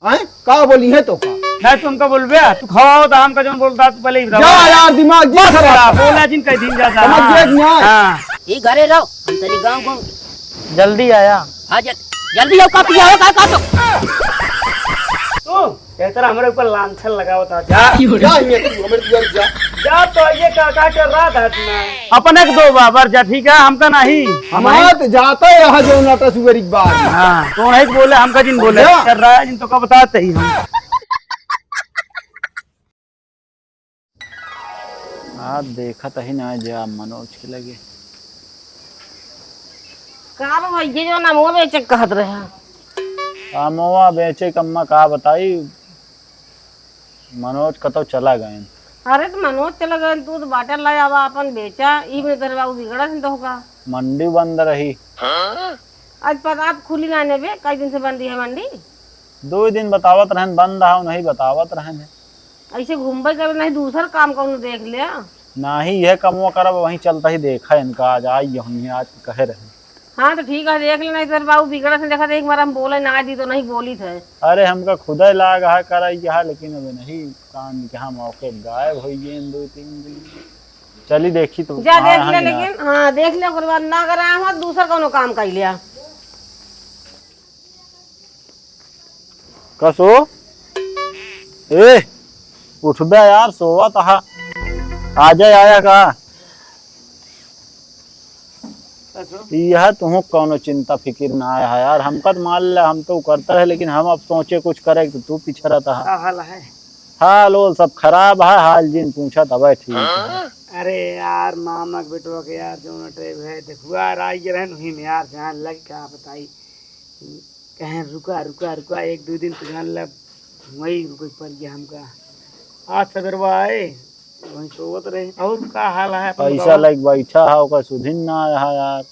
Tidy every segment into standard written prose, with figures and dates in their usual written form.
हैं का बोली है तो का नहीं तुमका बोलबे तू खाओ तो हमका जौन बोलता तू पहले ही बता जा यार दिमाग जी खराब बोला जिन कई दिन जाता समझ गए ना हां ये घरे रहो हम तेरी गांव घूम जल्दी आया हाँ जल्दी आओ का पिया हो का तो तू कहता हमारे ऊपर लांछन लगाओ था जा जा ये तू हमारे घर जा जा तो ये का कर रहा था ना अपने को 2 बार जा ठीक है हमका नहीं हमारा तो जाता है यहाँ जो नाटा सुगर एक बार हां तो नहीं बोले हमका जिन बोले कर रहा है जिन तो का बताते ही हम आज देखा तो ही ना जा मनोज के लगे का भैया जो ना मोह बेचे कहत रहे कामोवा बेचे कम्मा का बताई मनोज कतो चला गए अरे तो मनोज चला गए तू तो बाटर लाया हुआ अपन बेचा ई में तेरे बाबू बिगड़ा sin तो होगा मंडी बंद रही आज पता आप खुली गाने बे कई दिन से बंदी है मंडी 2 दिन बतावत रहन बंद रहा नहीं बतावत रहन ऐसे घूमबे कर नहीं दूसरा काम कौन देख लिया नाही यह कमवा करब वहीं चलता ही देखा इनका आज आई यहीं आज कहे रहे हाँ तो ठीक है देख लेना तेरे बाबू बिगड़ा sin देखा एक बार हम बोले ना दी तो नहीं बोली थे अरे हमका खुदा लाग है कराई है लेकिन अब नहीं कान के हम मौके गायब हो गए 2-3 दिन चली देखी तो जा देख ले लेकिन हाँ देख ले ओकर बाद ना करे हम दूसरा कोनो काम कर लिया कसो ए उठ बे यार सोवा तहा आजा आया का यह तुम कौनो चिंता फिक्र ना है यार हमका तो मान ले हम तो करता है लेकिन हम अब सोचे कुछ करे तो तू पीछे रहता है हाल है हाल ओल सब खराब है हाल जिन पूछा तब ठीक है अरे यार मामा के बेटवा के यार जो नटे है देखुआ राई रहन हुई में यार जान लग का बताई कहें रुका रुका रुका 1-2 दिन तो जान लग वही रुक पड़ गया हमका आज सवेरवा आए वहीं सोवत रहे और का हाल है पैसा लग बैठा है ओकर सुधिन ना रहा यार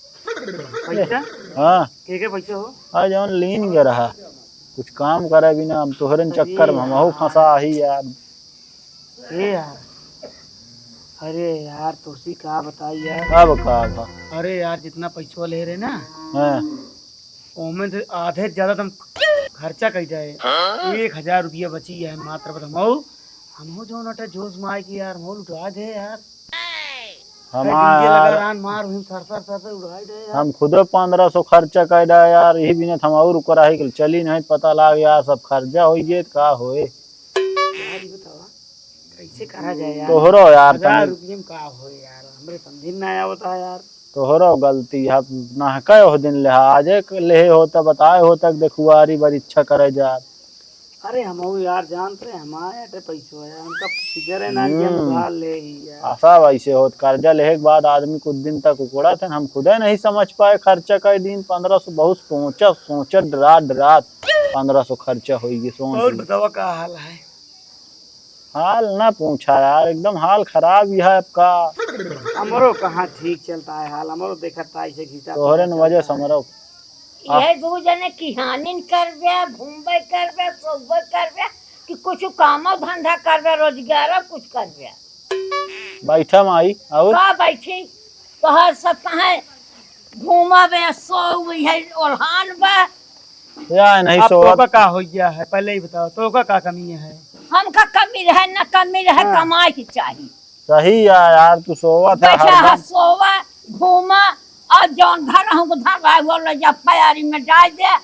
पैसा हां के पैसा हो आ जौन लीन गे रहा कुछ काम करे बिना हम तोहरन चक्कर में हमहू फंसा ही यार ए यार अरे यार तुसी का बताई यार अब का था अरे यार जितना पैसा ले रहे ना हां ओमे तो आधे ज्यादा तुम खर्चा कर जाए 1000 रुपया बची है मात्र बताओ हम जो नटे जोश में आए कि यार मोल उठा दे यार हमार मार हुई सर उड़ा दे यार हम खुद 1500 खर्चा कर रहा यार यही बिना हम और करा है चली नहीं पता लाग यार सब खर्चा हो गए का होए यार बतावा कैसे करा जाए यार तोहरो यार 1000 रुपये में का होए यार हमरे समझ ना आया होता यार तोहरो गलती है ना कई हो दिन ले आज ले होता बताए होता देखुआरी बड़ी इच्छा करे जा अरे हम यार जानते हैं हमारे अटे पैसा है हमका फिक्र है ना कि हम उधार ले ही यार आशा वैसे होत कर्जा लेने के बाद आदमी कुछ दिन तक उकड़ा थे हम खुद नहीं समझ पाए खर्चा कई दिन 1500 बहुत सोचा रात 1500 खर्चा होगी सोच और बतावा का हाल है हाल ना पूछा यार एकदम हाल खराब ही है आपका हमरो कहाँ ठीक चलता है हाल हमरो देखता ऐसे घिसा तोहरे न वजह समरो ये 2 जने की हानि करबे घूमबे करबे सोबे करबे कि कुछ काम धंधा करबे रोजगार कुछ करबे बैठा माई और का बैठी तोहर सब कहे घूमबे सोबे है ओल्हान बा या नहीं आप सोवा तो का हो गया है पहले ही बताओ तो का कमी है हमका कमी रहे न कमी रहे कमाई की चाहिए सही यार तू सोवा था बैठा है सोवा घूमा और जौन घर हम उधर वो ले जा प्यारी में डाल दे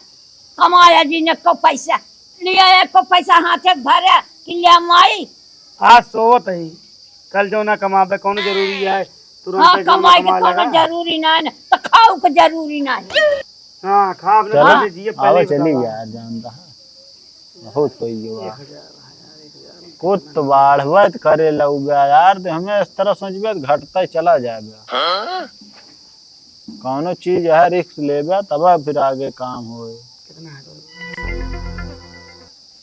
कमाया जी ने को पैसा लिया को पैसा हाथे भरे कि लिया माई आज सोवत है कल जो ना कमाबे कौन जरूरी है तुरंत हाँ कमाई के कोनो जरूरी ना है तो खाओ के जरूरी ना है हां खा चलो जी आवा चली यार जानता है बहुत कोई हुआ कुछ बाढ़वत करे लगा यार तो हमें इस तरह सोचबे घटता चला जाएगा कौनो चीज है रिस्क लेबे तब फिर आगे काम होए कितना है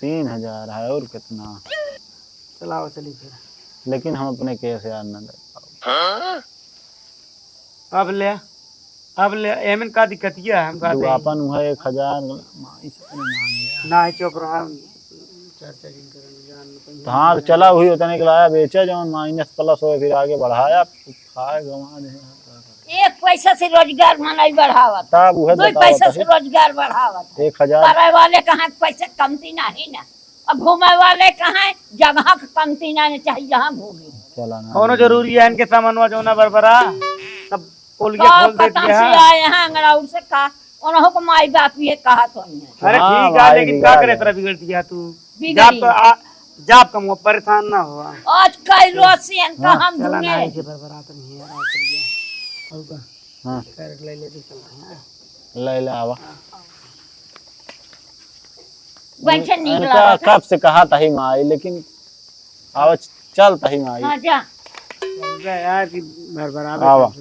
3000 है और कितना चलाओ चली फिर लेकिन हम अपने केस यार न दे पाओ अब ले एमन का दिक्कत ये है हम का तू अपन है 1000 माई से मांग लिया ना चुप रहा चर्चा जिन करन जान हाँ चला हुई होता नहीं लाया बेचा जो माइनस प्लस हो फिर आगे बढ़ाया खाए गवा दे एक पैसा से रोजगार नहीं बढ़ावत, तब उहे दो पैसा से रोजगार बढ़ावत। 1000 करे वाले कहाँ पैसे कमती नहीं ना, अब घूमे वाले कहाँ जगह कमती नहीं चाहिए जहाँ घूमे। चला ना कौनो जरूरी है इनके सामानवा जो ना बरबरा सब खोल के खोल देती कहाँ है। से आए हैं अंगड़ाउर से कहा उन्हों को माई बाप ये कहा तो नहीं है। अरे हाँ, ठीक है भाई लेकिन क्या बिगाड़ करे है। तेरा बिगड़ दिया तू। बिगड़ी। जाप का मुँह परेशान ना हुआ। आज कई रोज से इनका हम चला ना ढूंढे ऐसे बरबरा तो नहीं है रात के लिए। और का हाँ कैरेट ले ले चल रहे हैं। ले ले आवा। बैठे निकला इनका रहा था। कब से कहा था ही माई, लेकिन आवा चल था ही माई। हाँ जा चल गया यार कि बरबरा आवा।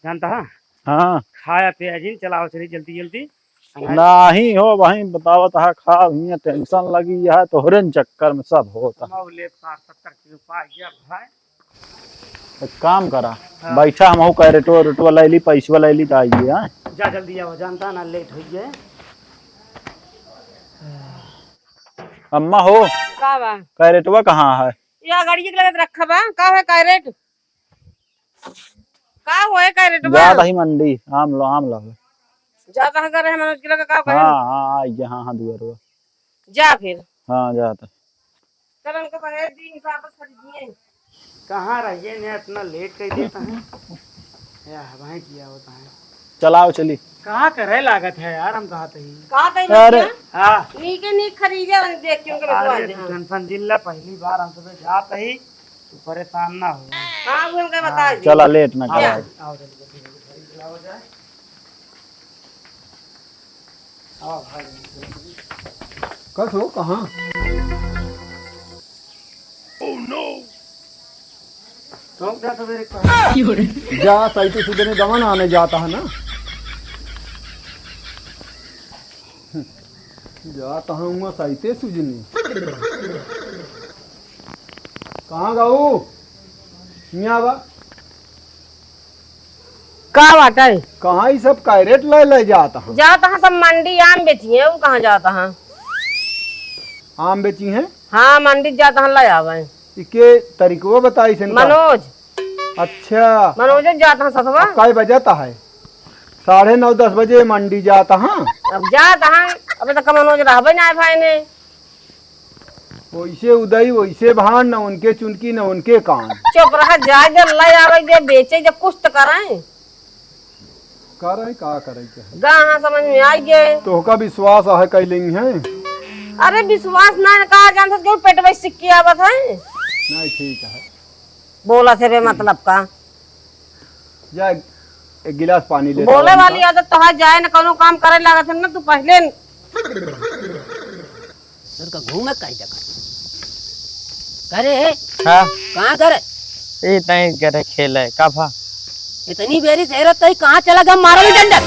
जानता है हाँ खाया पिया जिन चलाओ चली जल्दी जल्दी। नहीं हो वहीं बतावत है खा हियां टेंशन लगी है तोहरे न चक्कर में सब होता। मौले 60-70 किलो पा गया भाई। एक काम करा बैठा हम कैरेटो रेटो लैली पैसवा लैली तो आइए। हाँ जा जल्दी आओ जानता ना लेट हो गए। अम्मा हो का बा कैरेटवा कहाँ है? या गाड़ी के लगे रखा बा का है कैरेट का होए कैरेट बा जा ही मंडी आम लो ज्यादा अगर है मनोज के लगे का हाँ कहे हाँ आइए हाँ हाँ दुआरवा जा फिर हाँ जाता चलन को कहे दी हिसाब से खरीदिए। कहाँ रहिए ने इतना लेट कर देता है यार भाई किया होता है। चलाओ चली। कहाँ करे लागत है यार हम कहा ही। का तई अरे हाँ नीके नीक खरीदे और देख के उनके अरे बिस्वा दे। टेंशन जिल्ला पहली बार हम सुबह जाते ही तू परेशान ना हो। हां वो हमके बता दी चला लेट ना करा। आओ जल्दी जल्दी खिलाओ जाए। आओ भाई कस हो कहाँ? तो क्या सवेरे को जा सही तो सुधने दमन आने जाता है ना, जाता हूँ सही सुजनी। कहाँ गाऊ मियाँ बा? का बाटा है कहाँ ही सब कैरेट ले जाता हूँ। जाता है सब मंडी आम बेचिए वो कहां जाता है? आम बेची हैं हां मंडी जाता है ले आवे इके तरीको बताई से मनोज अच्छा मनोज जाता है सतवा काय बजाता है? 9:30-10 बजे मंडी जाता हाँ। अब जाता है अबे तक मनोज रहबे ना भाई ने वैसे उदय वैसे भान न उनके चुनकी न उनके कान। चुप रह जाए जे ले आवे जे बेचे जे कुछ तो कराए करे का करे क्या गाहां समझ में आई गए। तो का विश्वास है कैलिंग है? अरे विश्वास ना कहा जानता क्यों पेटवे सिक्की आवत है नहीं ठीक है बोला थे बे मतलब का जा एक गिलास पानी ले। बोले वाली आदत तो जाए ना कोनो काम करे लागत है ना तू पहले उनका घूमे कई जगह करे हाँ कहाँ करे ये तय करे खेल है काफा इतनी बेरी सेहरत तो कहाँ चला गया मारो भी डंडा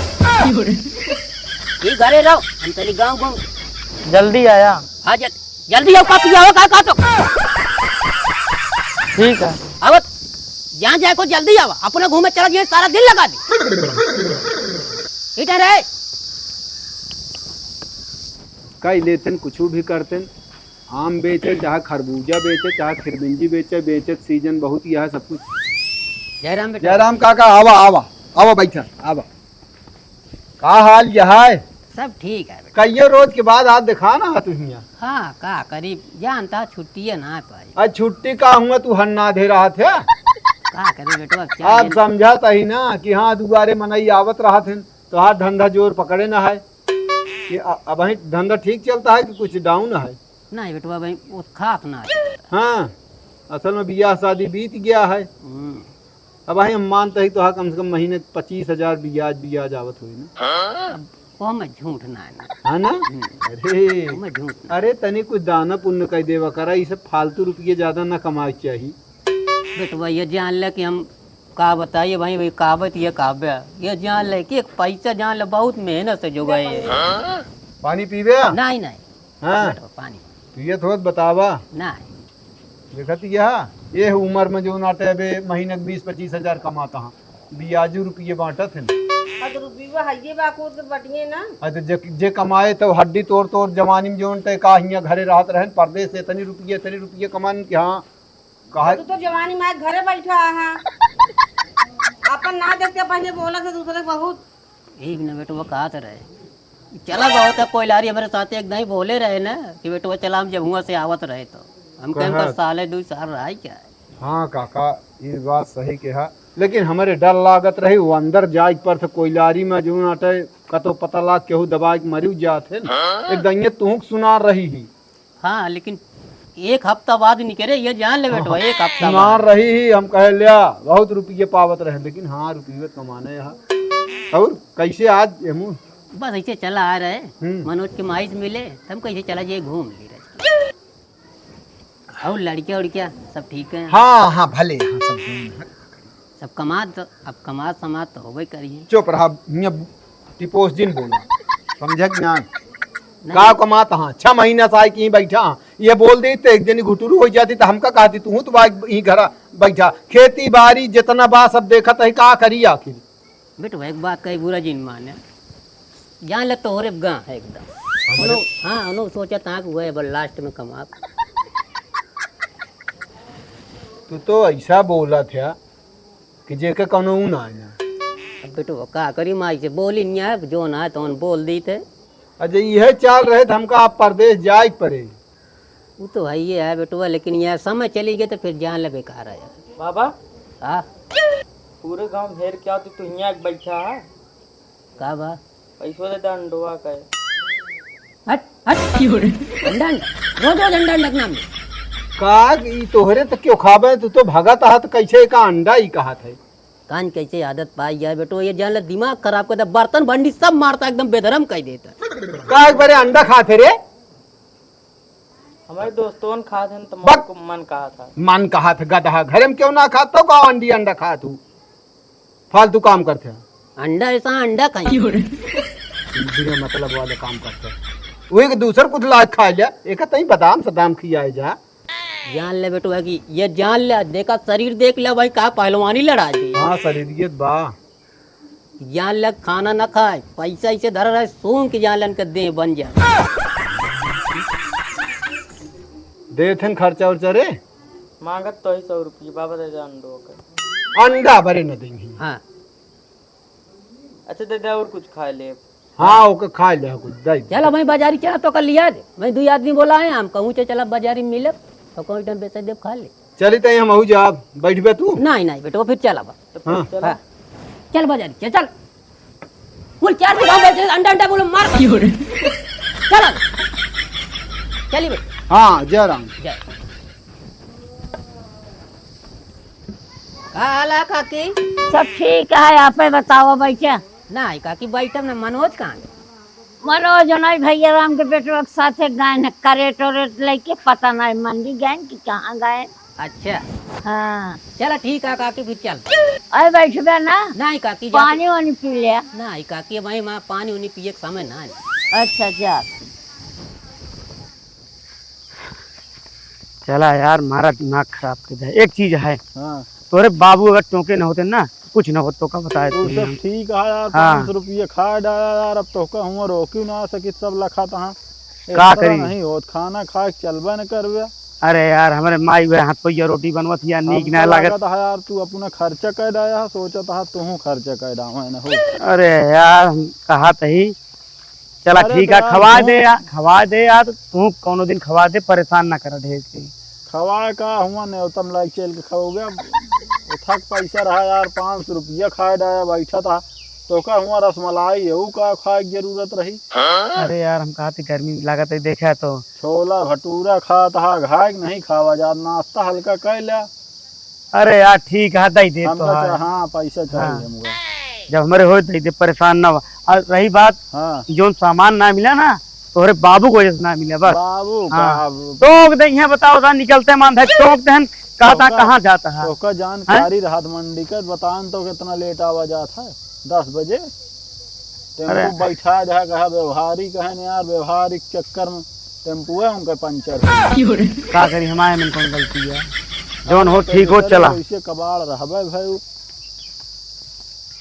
ये घरे रहो हम तनी गाँव घूम। जल्दी आया। हाँ जल्दी आओ कापी आओ का तो ठीक है आवत जहाँ जाए को जल्दी आवा अपने घूमे चला जाए सारा दिन लगा दी इधर है कई लेते कुछ भी करते आम बेचे चाहे खरबूजा बेचे चाहे खिरबिंजी बेचे सीजन बहुत ही है सब कुछ। जयराम बेटा जयराम काका आवा आवा आवा बैठा आवा। का हाल यह है? सब ठीक है बेटा। कईयो रोज के बाद आज दिखाना है तुम यहाँ। हाँ का करीब जानता छुट्टी है ना पाई आज छुट्टी का हुआ तू हन्ना दे रहा थे। का करे बेटो अब क्या आप समझाता ही ना कि हाँ दुआरे मनई आवत रहा थे तो हाँ धंधा जोर पकड़े ना है कि अब ही धंधा ठीक चलता है कि कुछ डाउन है? नहीं बेटवा भाई वो खास ना है। हाँ असल में बियाह शादी बीत गया है। अब भाई हम मानते ही तो हाँ कम से कम महीने 25,000 बियाज आवत हुई ना। अब वो में झूठ ना है ना है ना? अरे वो में झूठ ना अरे तनी कुछ दाना पुण्य कर देवा करा, ये सब फालतू रुपये ज्यादा ना कमाए चाहिए। बेटवा ये जान ले कि हम का बताइए भाई भाई कहावत ये काव्य ये जान ले कि एक पैसा जान ले बहुत मेहनत से जुगाए है। पानी पीवे? नहीं नहीं हाँ बेटवा पानी पिए थोड़ा बतावा। नहीं देखत ये उम्र में जो नाटे बे महीने 20-25 हजार कमाता हाँ बियाजू रुपये बांटत है। अगर रुपया हइये बाको तो बटिए ना अरे जे कमाए तो हड्डी तोड़ जवानी में जोन ते का हियां घरे रहत रहन परदेश से तनी रुपये कमान कि हाँ कहा तू तो जवानी में घरे बैठा है अपन ना देख के पहले बोला था दूसरे को बहुत। एक न बेटवा कहा तो रहे चला बहुत है कोयलारी हमारे साथ एक नहीं बोले रहे ना कि बेटवा चला हम जब हुआ से आवत रहे तो हम कहें साल 2 साल रहा क्या है। हाँ काका ये बात सही कहा, लेकिन हमारे डर लागत रही वो अंदर जाए पर थे कोयलारी में जो अटे कतो पता लाग केहू दबाई के मरी जाते ना एक दइये तू सुना रही ही। हाँ लेकिन एक हफ्ता बाद निकले ये जान ले बेटवा एक हफ्ता सुना रही ही हम कह लिया बहुत रुपये पावत रहे, लेकिन हाँ रुपये कमाने यहाँ और कैसे आज हमू बस ऐसे चला आ रहे मनोज के माई से मिले हम कैसे चला जाए घूम ले रहे और लड़कियां उड़कियां सब ठीक है। हाँ हाँ भले हाँ सब सब कमात तो अब कमात समात तो होबे करिए। चुप रहा टिपोस दिन बोला समझ ज्ञान का कमाता हाँ 6 महीना से आई कि बैठा ये बोल दी तो एक दिन घुटुरू हो जाती तो हमका कहती तू तो यही घर बैठा खेती बाड़ी जितना बा सब देखा है का करी आखिर। बेटो एक बात कही बुरा जिन माने जान ले तोहरे गाँ है एकदम हाँ उन्होंने सोचा था कि वह लास्ट में कमा। तू तो ऐसा बोला था कि जेके कौनो ना आया। अब बेटो का करी माई से बोली नहीं है जो ना है तो बोल दी थे। अजय यह चाल रहे थे हमका आप परदेश जाए पड़े। वो तो है ये है बेटो लेकिन यार समय चली गई तो फिर जान ले बेकार है बाबा। हाँ पूरे गांव घेर क्या तू यहाँ बैठा है का बा पैसों दे अंडवा का हट हट अंडा रोज रोज अंडा रखना में का ई तोहरे तो क्यों खाबे तू तो भगत हाथ कैसे का अंडा ही कहा था कान कैसे आदत पाई जाए बेटो ये जान ले दिमाग खराब कर दे बर्तन भंडी सब मारता एकदम बेधर्म कह देता का एक बारे अंडा खाते रे हमारे दोस्तों ने खाते हैं तो मन को मन कहा था मन कहा था गधा घर में क्यों ना खाता का अंडी अंडा खा तू फालतू काम करते अंडा ऐसा अंडा कहीं बिना मतलब वाले काम करते वो एक दूसर कुछ लाख खा लिया एक तई बादाम सदाम खियाए जा। जान ले बेटो है कि ये जान ले देखा शरीर देख ले भाई का पहलवानी लड़ा दी। हाँ शरीरियत बा जान ले खाना ना खाए पैसा इसे धर रहा है सोन के जान ले दे बन जाए दे थे खर्चा उर्चा रे मांगत तो ही 100 रुपये बाबा दे दे अंडो का अंडा भरे न देंगे। हाँ अच्छा दे दे और कुछ खा ले। हाँ ओके खा ले कुछ दे चलो भाई बाजारी चला तो कर लिया दे मैं 2 आदमी बोला है हम कहूँ चला बाजारी मिले तो कोई टाइम पैसा दे खा ले चली तई हम जा बैठबे तू नहीं नहीं बेटो फिर चला बा हाँ हाँ। चल बाजारी चल बोल 4 दिन अंडा अंडा बोलो मार चल चलिए बेटा हाँ जय राम जय का हाल है काकी सब ठीक है आप ही बताओ भैया। नहीं काकी बैठम ना मनोज कहाँ गए? मनोज नहीं भैया राम के बेटवा के साथे गए हैं करेट वरेट लेके पता नहीं मंडी गए कि कहाँ गए। अच्छा हाँ चलो ठीक है काकी फिर चल अरे बैठबे ना नहीं काकी पानी वानी पी लिया। नहीं काकी भाई मैं पानी उनी पिए के समय ना अच्छा जा चला यार मारा दिमाग खराब कर दिया। एक चीज है हाँ तोरे बाबू अगर टोके न होते ना कुछ न हो तो का बताए तो सब ठीक है यार हाँ। 500 रुपये खा डाला यार अब तो का हुआ रोक्यू ना सके सब लखा तहा का करी नहीं होत खाना खा के चलबे न करबे। अरे यार हमारे माई वे हाथ पे रोटी बनवत या नीक ना लागत है यार तू अपना खर्चा कर डाया सोचत हा तू खर्चा कर डावे न हो। अरे यार हम कहा ही चला अरे ठीक है तो खवा दे यार तू कोनो दिन खवा दे परेशान ना कर ढेर के खवा का हुआ न्यूतम लाइक चल के खाओगे थक पैसा रहा यार 500 रुपया खा डाया बैठा था तो का हुआ रसमलाई है का खाए की जरूरत रही। अरे यार हम कहा गर्मी लागत है देखा तो छोला भटूरा खाता घाय नहीं खावा जा नाश्ता हल्का कर लिया। अरे यार ठीक है दई दे हम तो हाँ पैसा चाहिए हमको जब हमारे हो दई दे परेशान ना हो। और रही बात हाँ जो सामान ना मिला ना तोहरे बाबू को वजह से ना मिला बस बाबू हाँ। बाबू टोक दे यहाँ बताओ था निकलते मान था टोक दहन कहता कहाँ जाता है तो का जानकारी रहा मंडी का बतान तो कितना लेट आवा जाता है 10 बजे टेम्पू बैठा जा कहा व्यवहारिक है यार व्यवहारिक चक्कर में टेम्पू है उनका पंचर का करी हमारे में कौन गलती है जोन हो ठीक हो चला इसे कबाड़ रहबे भाई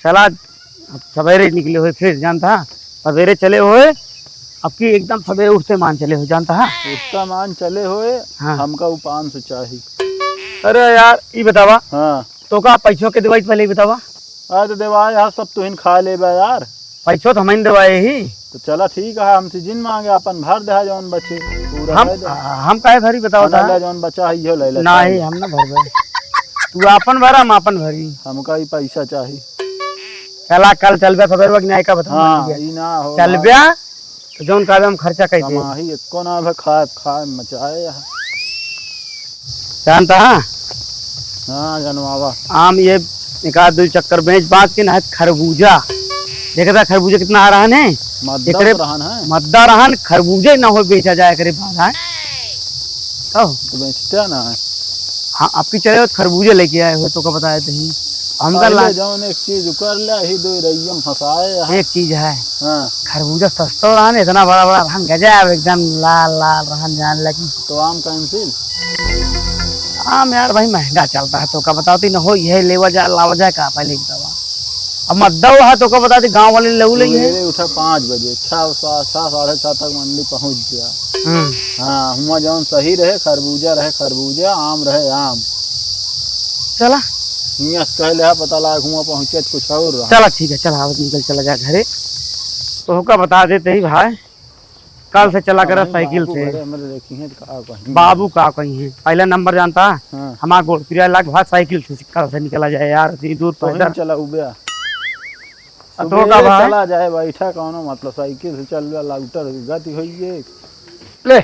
चला अब सवेरे निकले हुए फिर जानता सवेरे चले हुए अब की एकदम सवेरे उठते मान चले हो जानता है उसका मान चले हुए हाँ। हमका वो 500 चाहिए। अरे यार ये बतावा हाँ तो का पैसों के दवाई पहले ही बतावा आज तो देवाए यार सब तुहिन खा ले बा यार। पैसो तो हमें दवाए ही। तो चला ठीक है, हम जिन मांगे अपन भर दे जौन बचे पूरा हम काहे भरी बताओ था? ले जौन बचा है यो ले ले। नहीं हम ना भरबे, तू अपन भरा हम अपन भरी। हमका ही पैसा चाहिए। चला कल चल बे सवेर वक्त न्याय का बता। हाँ ई ना हो चल बे तो जौन का हम खर्चा कर दे। कमाही एको ना भे खा मचाए यहाँ। जानता है हाँ जनवावा आम ये एक आध दो चक्कर बेच बांच के ना खरबूजा देखा खरबूजा कितना आ रहा है मद्दा रहन है। मद्दा रहन खरबूजा ना हो बेचा जाए करे बाहर तो बेचते ना है। हाँ आपकी चले खरबूजे लेके आए हो तो का बताए थे हम कर जौन एक चीज कर ले ही दो रैयम फसाए। एक चीज है हाँ खरबूजा सस्ता रहन इतना बड़ा बड़ा रहन गजब एकदम लाल लाल रहन जान लगी। तो आम कैंसिल। आम यार भाई महंगा चलता है तो का बताती ना हो यह लेवा जाए लावा जाए का पहले एक दवा अब मद्दा है तो का बताती गांव वाले ले है। उठा 5 बजे 6 साढ़े 6 तक मंडी पहुंच गया। हाँ हुआ जौन सही रहे खरबूजा आम रहे आम। चला हियाँ कहले पता लगा हुआ पहुंचे कुछ और रहा। चला ठीक है चला निकल चला जा घरे तो का बता देते ही भाई कल से चला कर साइकिल से। बाबू का कहीं है पहला नंबर जानता है हमारा गोड़पिया लाख भाई साइकिल से कल से निकला जाए यार दूर पैदल चला उबया तो का भाई चला जाए बैठा कौनो मतलब साइकिल से चल लाउटर गति होइए ले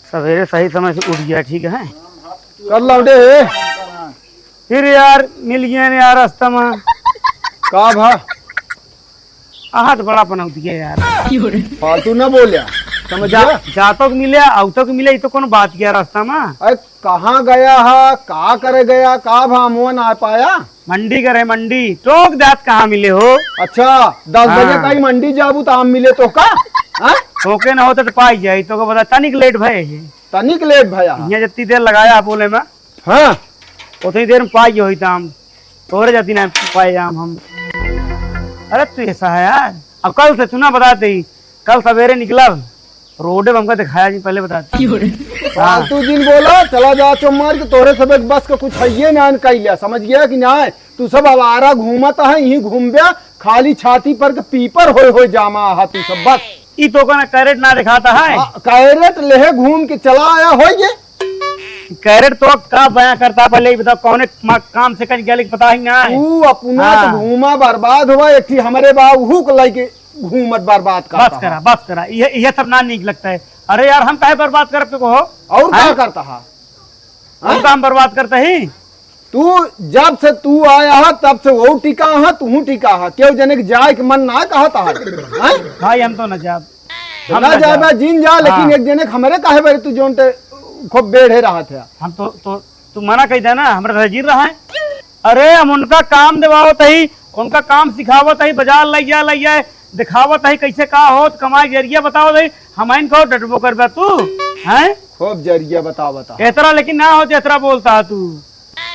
सवेरे सही समय से उठ गया ठीक है कर लौटे फिर यार मिल गया यार रास्ता में का भा हाथ बड़ा पनौत गया यार फालतू ना बोलिया समझ जातो को मिले आवतो को मिले तो कौन बात किया रास्ता में। अरे कहाँ गया है का करे गया का भा मुँह ना पाया मंडी करे मंडी टोक दात कहाँ मिले हो। अच्छा 10 बजे कहीं मंडी जाबू तो आम मिले तो का टोके ना होते तो पाई जाये तो बता तनिक लेट भय तनिक लेट भया यहाँ जितनी देर लगाया बोले में हाँ उतनी देर में पाई हो आम तोरे जाती ना पाए आम हम। अरे तू ऐसा है यार अब कल से चुना बताते ही कल सवेरे निकला रोडे में हमको दिखाया जी पहले बताते फालतू जिन बोला चला जा चो मार के तोरे सब बस का कुछ है ना कैलिया समझ गया कि ना तू सब आवारा घूमता है यही घूम गया खाली छाती पर के पीपर हो जामा हा तू सब बस ई तो का कैरेट ना दिखाता है कैरेट लेहे घूम के चला आया हो ये कैरेट तो का बयां करता पहले ही बता कौन काम से कर गया पता ही ना तू अपना तो घूमा बर्बाद हुआ एक थी हमारे बाबू को लेके घूमत बर्बाद कर बस करा ये सब ना नीक लगता है। अरे यार हम काहे बर्बाद करते को हो और क्या करता है हम काम बर्बाद करते ही तू जब से तू आया है तब से वो टिका है तू टिका है क्यों जने जाए के मन ना कहता है भाई हम तो न जाब हम ना जाए जिन जा लेकिन एक जने हमारे काहे बारे तू जोन खूब बेढ़े रहा थे हम तो तू मना कही देना हमारे हजीर रहा है। अरे हम उनका काम दिवावत ही उनका काम सिखावत ही बाजार लग जाए दिखावत है कैसे का हो कमाई जरिया बताओ भाई हम कहो डटबो कर तू हैं खूब जरिया बता एतरा लेकिन ना हो एतरा बोलता है तू।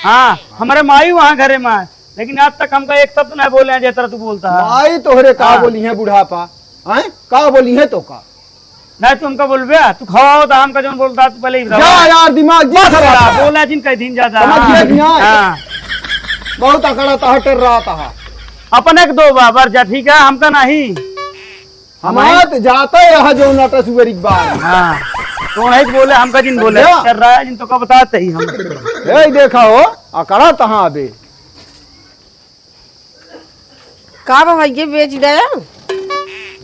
हाँ हमारे माई वहाँ घरे में लेकिन आज तक हमका एक शब्द नहीं बोले हैं जेतरा तू बोलता है। माई तोहरे का बोली है बुढ़ापा हैं का बोली है तो का नहीं तुमका बोलबे तू खाओ तो हमका जो बोलता तू पहले जा यार दिमाग जी खराब बोला जिन कई दिन ज्यादा समझ गया बहुत अकड़ा था टर रहा था अपने के दो बाबर जा ठीक है हमका नहीं हमारे जाता है जो नाटा सुबेरी बार हाँ तो नहीं बोले हमका जिन बोले कर रहा है जिन तो का बताते ही हम देखा हो अकड़ा तहाँ अबे का भैया बेच गया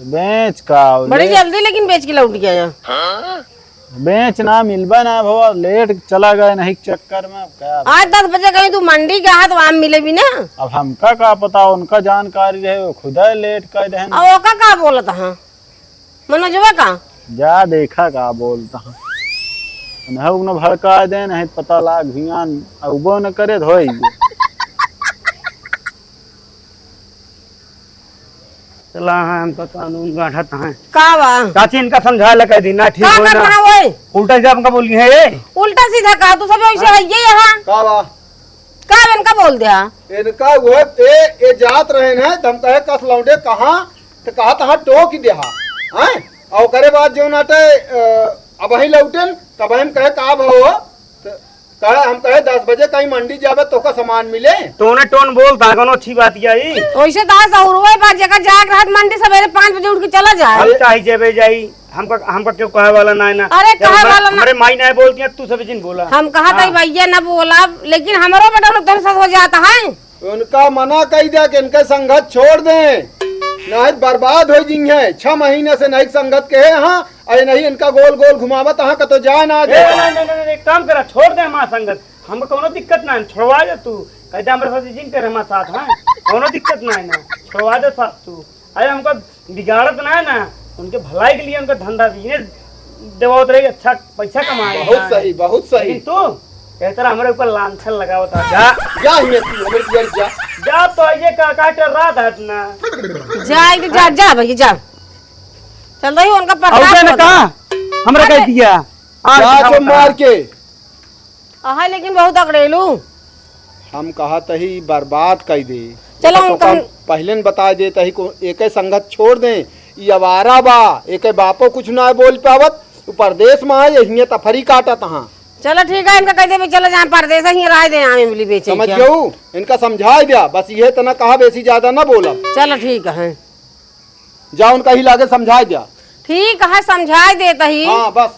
बेच का बड़ी जल्दी लेकिन बेच के लौट गया। बेच ना मिलबा ना भवा लेट चला गए नहीं चक्कर में क्या आज 10 बजे कहीं तू मंडी गया तो आम मिले भी ना। अब हमका का पता उनका जानकारी रहे वो खुदा लेट कर दे अब ओका का बोलता है मनोजवा का जा देखा का बोलता है न भड़का दे नहीं पता लाग भियान उबो न करे धोई चला है हम तो कानून गाठत हैं का बा चाची इनका समझा लगा दी ना ठीक का हो कर ना रहा ओए उल्टा से हमका बोली है ये उल्टा सीधा का तू सब ऐसे है ये यहाँ का बा का इनका बोल दिया इनका वो ए जात रहे ना हम कहे कस लौंडे कहाँ तो कहा तहाँ टोक ही देहा हैं और करे बाद जो नाटे अब ही लौटन तब हम कहे का भाव कहे हम कहे 10 बजे कहीं मंडी जावे तो का सामान मिले। तो उन्हें टोन बोलता कोनो अच्छी बात यही वैसे तो सौरवा बात जगह जाग रात मंडी सवेरे 5 बजे उठ के चला जाए। हम चाहे जेबे जाई हमका क्यों कहे वाला ना है ना। अरे जब कहे वाला ना हमारे माई ना बोलती है तू सब जिन बोला हम कहा था भैया न बोला, लेकिन हमारो बेटा लोग तेरे साथ हो जाता है। उनका मना कही दिया कि इनके संगत छोड़ दें, नहीं बर्बाद हो जी है। 6 महीने से नहीं संगत के है। हाँ अरे नहीं इनका गोल गोल घुमावत हाँ का तो जाए ना आगे। नहीं एक काम करा छोड़ दे हमारा संगत, हमको कोनो दिक्कत ना है, छोड़वा दे तू। कहते हमारे साथ जिन कर हमारे साथ है कोनो दिक्कत ना है ना, छोड़वा दे साथ तू। अरे हमको बिगाड़त ना है ना, उनके भलाई के लिए उनका धंधा बिजनेस देवत रही, अच्छा पैसा कमाए। बहुत सही बहुत सही। लेकिन तू कहता हमारे ऊपर लांछन लगावत है। जा जा ही तू हमारे घर जा। जा तो ये का कर रात है ना जा जा भैया जा, चल रही उनका प्रताप हमरा कह दिया जा तो मार के। हाँ लेकिन बहुत अकड़ेलू। हम कहा तही बर्बाद कर दे। चलो तो उनका पहले न बता दे तही को एक संगत छोड़ दे। ये अवारा बा, एक बापो कुछ ना बोल पावत, तू परदेश में है यही तफरी काटत हाँ। चलो ठीक है, इनका कह दे चलो जहाँ परदेश ही राय दे आमे मिली बेचे। समझ गयो, इनका समझा दिया बस, ये तना कहा बेसी ज्यादा ना बोला। चलो ठीक है, जा उनका ही लागे समझा दिया। ठीक है समझा देता ही। हाँ बस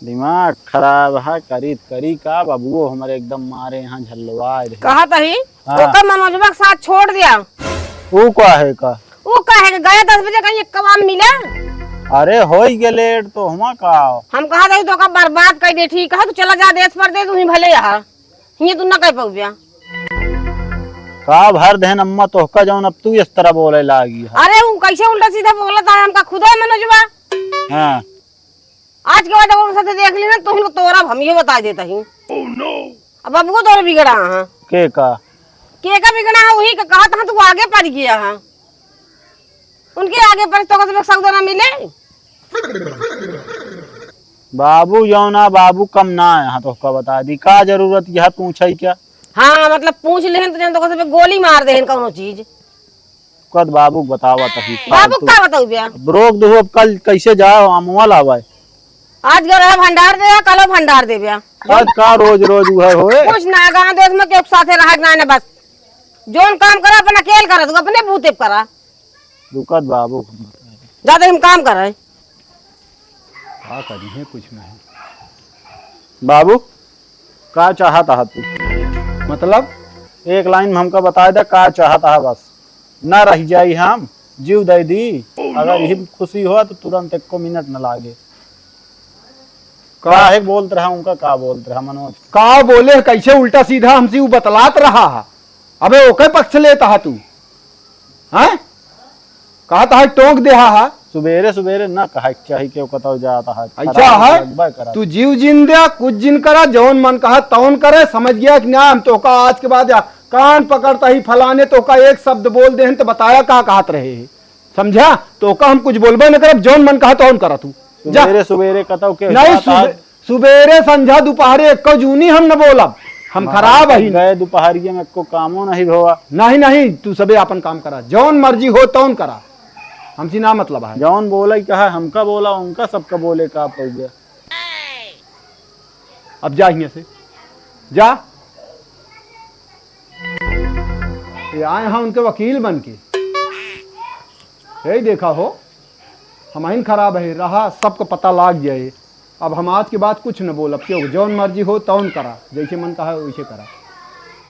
दिमाग खराब है, करी का बाबू हमारे एकदम मारे यहाँ झलवा रहे। कहा तही हाँ। ओकर मनोजवा के साथ छोड़ दिया। वो क्या है का? वो कहे कि गया 10 बजे कहीं एक कबाब मिले। अरे हो ही गए लेट तो हम का हम कहा था तो का बर्बाद कर दे। ठीक है तू चला जा देश पर दे, तू ही भले यहाँ ये तू ना कह पाऊ बिया का भर देन अम्मा तो का जाऊन अब तू इस तरह बोले लागी है। अरे वो कैसे उल्टा सीधा बोला था, हमका खुदा है मनोजवा। हाँ आज के बाद अगर साथ देख ली ना तो तोरा हम ये बता देता ही। अब अब को तोरा बिगड़ा हाँ के का बिगड़ा है, वही का कहा था तू आगे पड़ गया है। उनके आगे पर तो का सौदा ना मिले। बाबू जौना बाबू कम ना है यहाँ तो का बता दी का जरूरत यह पूछे क्या। हाँ मतलब पूछ ले तो जन तो का गोली मार दे कोनो चीज। कद बाबू बतावा तभी बाबू का बताऊ बिया रोक दो। अब कल कैसे जाओ अमुआ लावे? आज घर भंडार दे कल भंडार दे बिया। कद का रोज रोज उहे होए कुछ ना गांव देश में के साथे रह ना ने, बस जोन काम करा अपना अकेले करा, तू अपने बूते करा। दुकद बाबू ज्यादा हम काम कर रहे क्या करी है कुछ नहीं। बाबू का चाहता है तू? मतलब एक लाइन में हमका बता दे का चाहता है, बस न रह जाई हम जीव दे दी। अगर यही खुशी हो तो तुरंत 1 मिनट न लागे। का एक बोलते रहा उनका का बोलते रहा मनोज का बोले कैसे उल्टा सीधा हमसे वो बतलात रहा है। अबे ओके पक्ष लेता है तू हैं? कहा था टोंक दे हा सुबेरे सुबेरे न कहा चाहिए क्यों कतो जाता है। अच्छा है तू जीव जिन दिया कुछ जिन करा, जौन मन कहा तौन करे। समझ गया कि ना हम तो का आज के बाद कान पकड़ता ही फलाने तो का एक शब्द बोल दे तो बताया कहा कहत रहे है। समझा तो का हम कुछ बोलबे न करब, जौन मन कहा तौन करा तू। सुबेरे सुबेरे कतो के नहीं सुबेरे संझा दोपहरे एक जूनी हम न बोलब, हम खराब है गए दोपहरिये में को कामो नहीं होगा। नहीं तू सबे अपन काम करा, जौन मर्जी हो तौन करा, हमसे ना मतलब है। जौन बोला कहा हमका बोला उनका सबका बोले का पड़ गया। अब जा यहाँ से जा। ये आए हाँ उनके वकील बन के, यही देखा हो हमाइन खराब है रहा, सबको पता लाग जाए। अब हम आज के बाद कुछ न बोलब, क्यों जौन मर्जी हो तौन करा, जैसे मन कहा वैसे करा।